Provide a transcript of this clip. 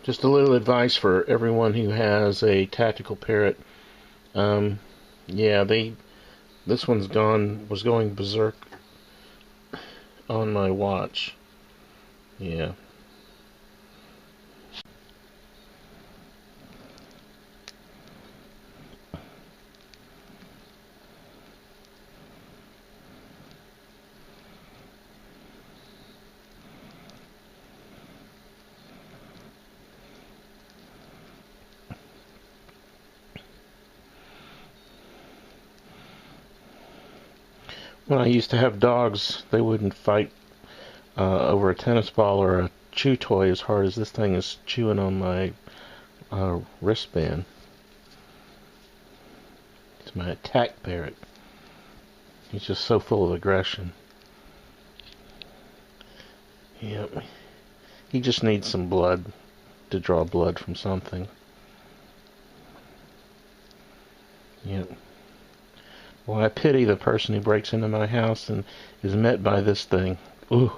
Just a little advice for everyone who has a tactical parrot. Um, yeah, this was going berserk on my watch. Yeah. When I used to have dogs, they wouldn't fight over a tennis ball or a chew toy as hard as this thing is chewing on my wristband. It's my attack parrot. He's just so full of aggression. Yep. He just needs some blood to draw blood from something. Yep. Well, I pity the person who breaks into my house and is met by this thing. Ooh.